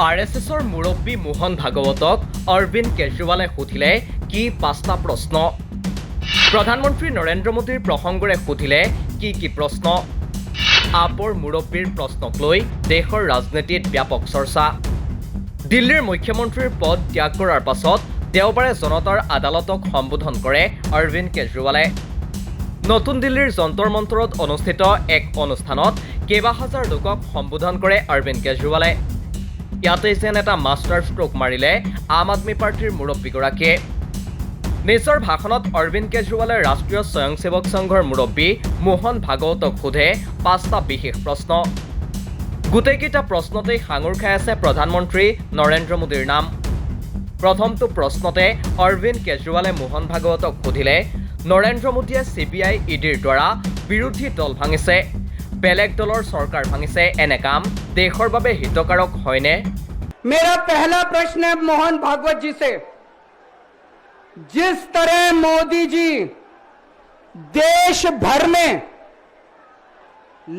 RSSৰ মুৰব্বী মোহন ভাগৱতক অৰবিন্দ কেজৰিৱালে সুধিলে কি পাঁচটা প্ৰশ্ন প্ৰধানমন্ত্ৰী নৰেন্দ্ৰ মোদীৰ প্ৰসংগৰে সুধিলে কি প্ৰশ্ন আপৰ মুৰব্বীৰ প্ৰশ্নক লৈ দেশৰ ৰাজনীতিত ব্যাপক চৰ্চা দিল্লীৰ মুখ্যমন্ত্ৰীৰ পদ ত্যাগ কৰাৰ পাছত দেওবাৰে জনতাৰ আদালতক সম্বোধন কৰে অৰবিন্দ কেজৰিৱালে নতুন দিল্লীৰ যন্তৰ মন্তৰত অনুষ্ঠিত এক অনুষ্ঠানত কেইবা হাজাৰ লোকক সম্বোধন কৰে অৰবিন্দ কেজৰিৱালে ইয়াতে যেন এটা মাষ্টাৰ ষ্ট্ৰোক মাৰিলে আম আদমি পাৰ্টিৰ মুৰব্বীগৰাকীয়ে নিজৰ ভাষণত অৰবিন্দ কেজৰিৱালে ৰাষ্ট্ৰীয় স্বয়ংসেৱক সংঘৰ মুৰব্বী মোহন ভাগৱতক সোধে পাঁচটা বিশেষ প্ৰশ্ন গোটেইকেইটা প্ৰশ্নতেই সাঙুৰ খাই আছে প্ৰধানমন্ত্ৰী নৰেন্দ্ৰ মোদীৰ নাম প্ৰথমটো প্ৰশ্নতে অৰবিন্দ কেজৰিৱালে মোহন ভাগৱতক সুধিলে নৰেন্দ্ৰ মোদীয়ে CBI EDৰ দ্বাৰা বিৰোধী দল ভাঙিছে বেলেগ দলৰ চৰকাৰ ভাঙিছে এনে কাম দেশৰ বাবে হিতকাৰক হয়নে मेरा पहला प्रश्न है मोहन भागवत जी से जिस तरह मोदी जी देश भर में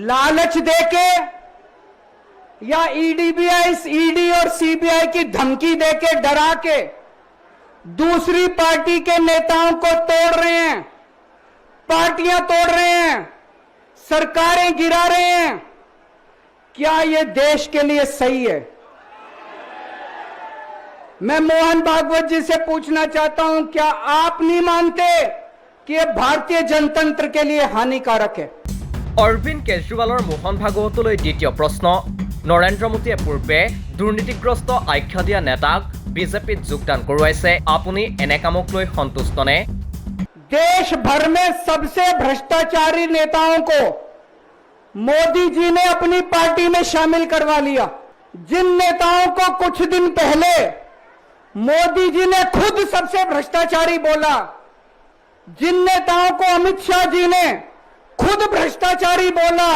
लालच देके या ED और CBI की धमकी देके डरा के दूसरी पार्टी के नेताओं को तोड़ रहे हैं पार्टियां तोड़ रहे हैं सरकारें गिरा रहे हैं क्या ये देश के लिए सही है मैं मोहन भागवत जी से पूछना चाहता हूं क्या आप नहीं मानते कि ये भारतीय जनतंत्र के लिए हानिकारक है অৰবিন্দ কেজৰিৱালৰ মোহন ভাগৱতলৈ দ্বিতীয় প্ৰশ্ন নৰেন্দ্ৰ মোদীয়ে পূৰ্বে দুৰ্নীতিগ্ৰস্ত আখ্যা দিয়া নেতাক বিজেপিত যোগদান কৰোৱাইছে আপুনি এনে কামক লৈ সন্তুষ্ট নে देश भर में सबसे भ्रष्टाचारी नेताओं को मोदी जी ने अपनी पार्टी में शामिल करवा लिया जिन नेताओं को कुछ दिन पहले मोदी जी ने खुद सबसे भ्रष्टाचारी बोला जिन नेताओं को अमित शाह जी ने खुद भ्रष्टाचारी बोला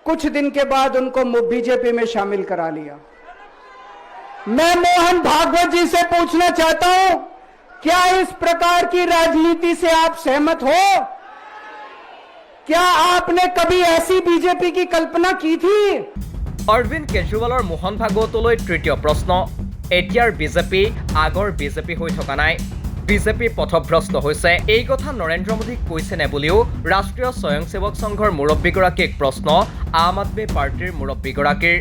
कुछ दिन के बाद उनको बीजेपी में शामिल करा लिया मैं मोहन भागवत जी से पूछना चाहता हूं क्या इस प्रकार की राजनीति से आप सहमत हो क्या आपने कभी ऐसी बीजेपी की कल्पना की थी অৰবিন্দ কেজৰিৱালৰ মোহন ভাগৱতলৈ তৃতীয় প্ৰশ্ন এতিয়াৰ বিজেপি আগৰ বিজেপি হৈ থকা নাই বিজেপি পথভ্ৰষ্ট হৈছে এই কথা নৰেন্দ্ৰ মোদীক কৈছেনে বুলিও ৰাষ্ট্ৰীয় স্বয়ংসেৱক সংঘৰ মুৰব্বীগৰাকীক প্ৰশ্ন আম আদমি পাৰ্টিৰ মুৰব্বীগৰাকীৰ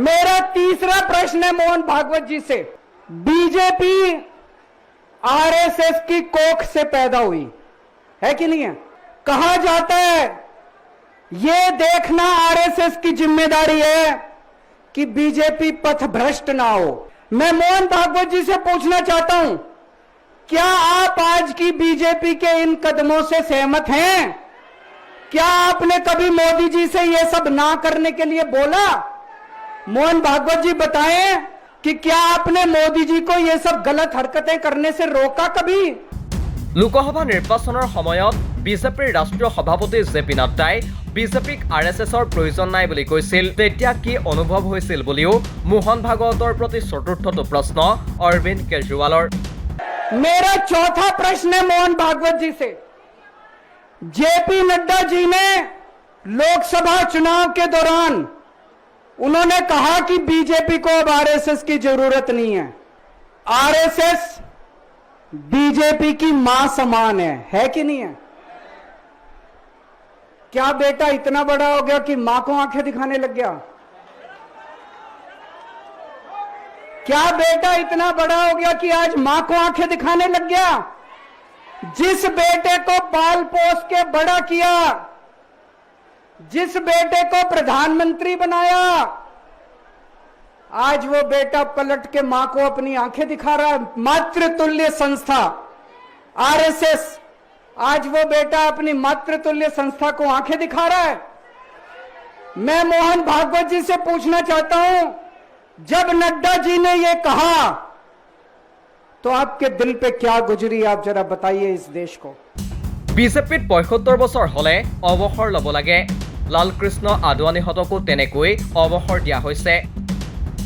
मेरा तीसरा प्रश्न है मोहन भागवत जी से बीजेपी RSS की कोख से पैदा हुई है कि नहीं है कहा जाता है ये देखना RSS की जिम्मेदारी है कि बीजेपी पथभ्रष्ट ना हो मैं मोहन भागवत जी से पूछना चाहता हूं क्या आप आज की बीजेपी के इन कदमों से सहमत हैं क्या आपने कभी मोदी जी से ये सब ना करने के लिए बोला मोहन भागवत जी बताएं कि क्या आपने मोदी जी को ये सब गलत हरकतें करने से रोका कभी লোকসভা নিৰ্বাচনৰ সময়ত বিজেপিৰ ৰাষ্ট্ৰীয় সভাপতি জেপি নাড্ডাই বিজেপিক RSSৰ প্ৰয়োজন নাই বুলি কৈছিল তেতিয়া কি অনুভৱ হৈছিল বুলিও মোহন ভাগৱতৰ প্ৰতি চতুৰ্থটো প্ৰশ্ন অৰবিন্দ কেজৰিৱালৰ मेरा चौथा प्रश्न है मोहन भागवत जी से जेपी नड्डा जी ने लोकसभा चुनाव के दौरान उन्होंने कहा कि बीजेपी को अब RSS की जरूरत नहीं है RSS बीजेपी की मां समान है कि नहीं है क्या बेटा इतना बड़ा हो गया कि मां को आंखें दिखाने लग गया क्या बेटा इतना बड़ा हो गया कि आज मां को आंखें दिखाने लग गया जिस बेटे को पाल पोस के बड़ा किया जिस बेटे को प्रधानमंत्री बनाया आज वो बेटा पलट के मां को अपनी आंखें दिखा रहा है मातृतुल्य संस्था RSS आज वो बेटा अपनी मातृतुल्य संस्था को आंखें दिखा रहा है मैं मोहन भागवत जी से पूछना चाहता हूं जब नड्डा जी ने ये कहा तो आपके दिल पे क्या गुजरी आप जरा बताइए इस देश को বিজেপিত ৭৫ বছৰ হলে অৱসৰ ল'ব লাগে লালকৃষ্ণ আদৱানীহঁতকো তেনেকৈ অৱসৰ দিয়া হৈছে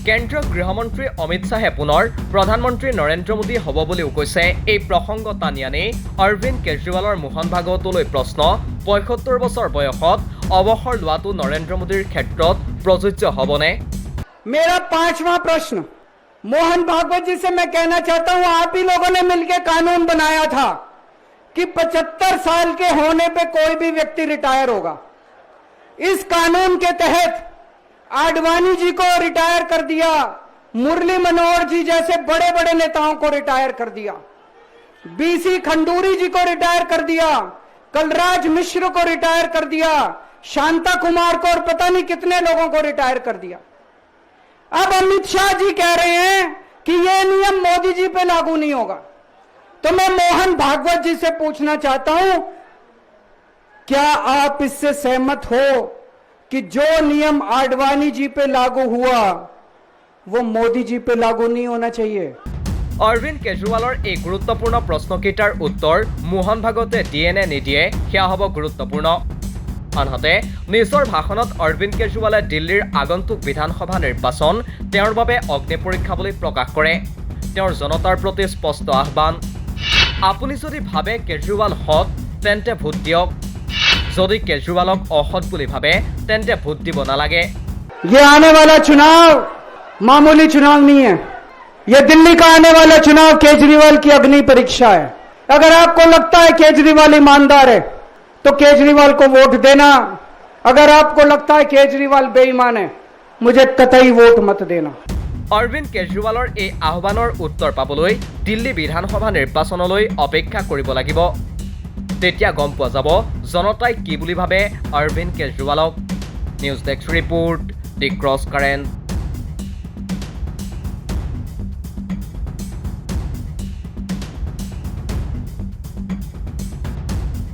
কেন্দ্ৰীয় গৃহমন্ত্ৰী অমিত শ্বাহে পুনৰ প্ৰধানমন্ত্ৰী নৰেন্দ্ৰ মোদী হ'ব বুলিও কৈছে এই প্ৰসংগ টানি আনি অৰবিন্দ কেজৰিৱালৰ মোহন ভাগৱতলৈ প্ৰশ্ন ৭৫ বছৰ বয়সত অৱসৰ লোৱাটো নৰেন্দ্ৰ মোদীৰ ক্ষেত্ৰত প্ৰযোজ্য হ'বনে मेरा 5वां प्रश्न मोहन भागवत जी से मैं कहना चाहता हूं, आप ही लोगों ने मिलकर कानून बनाया था कि 75 साल के होने पे कोई भी व्यक्ति रिटायर होगा। इस कानून के तहत आडवाणी जी को रिटायर कर दिया, मुरली मनोहर जी जैसे बड़े बड़े नेताओं को रिटायर कर दिया, बीसी खंडूरी जी को रिटायर कर दिया, कलराज मिश्र को रिटायर कर दिया, शांता कुमार को और पता नहीं कितने लोगों को रिटायर कर दिया। अब अमित शाह जी कह रहे हैं कि यह नियम मोदी जी पे लागू नहीं होगा। तो मैं मोहन भागवत जी से पूछना चाहता हूं, क्या आप इससे सहमत हो कि जो नियम आडवाणी जी पे लागू हुआ वो मोदी जी पे लागू नहीं होना चाहिए? অৰবিন্দ কেজৰিৱালৰ এই গুৰুত্বপূৰ্ণ প্ৰশ্নকেইটাৰ উত্তৰ মোহন ভাগৱতে দিয়ে নে নিদিয়ে সেয়া হ'ব গুৰুত্বপূৰ্ণ। আনহাতে নিজৰ ভাষণত অৰবিন্দ কেজৰিৱালে দিল্লীৰ আগন্তুক বিধানসভা নিৰ্বাচন তেওঁৰ বাবে অগ্নি পৰীক্ষা বুলি প্ৰকাশ কৰে। তেওঁৰ জনতাৰ প্ৰতি স্পষ্ট আহ্বান, আপুনি যদি ভাবে কেজৰিৱাল সৎ তেন্তে ভোট দিয়ক, যদি কেজৰিৱালক অসৎ বুলি ভাবে তেন্তে ভোট দিব নালাগে। ये आने वाला चुनाव मामूली चुनाव नहीं है, ये दिल्ली का आने वाला चुनाव केजरीवाल की अग्नि परीक्षा है। अगर आपको लगता है केजरीवाल ईमानदार है तो केजरीवाल को वोट देना, अगर आपको लगता है केजरीवाल बेईमान है मुझे कतई वोट मत देना। অৰবিন্দ কেজৰিৱালৰ এই আহ্বানৰ উত্তৰ পাবলৈ দিল্লী বিধানসভা নিৰ্বাচনলৈ অপেক্ষা কৰিব লাগিব। তেতিয়া গম পোৱা যাব জনতাই কি বুলি ভাবে অৰবিন্দ কেজৰিৱালক। নিউজ ডেস্ক ৰিপোৰ্ট, দি ক্ৰছ কাৰেণ্ট।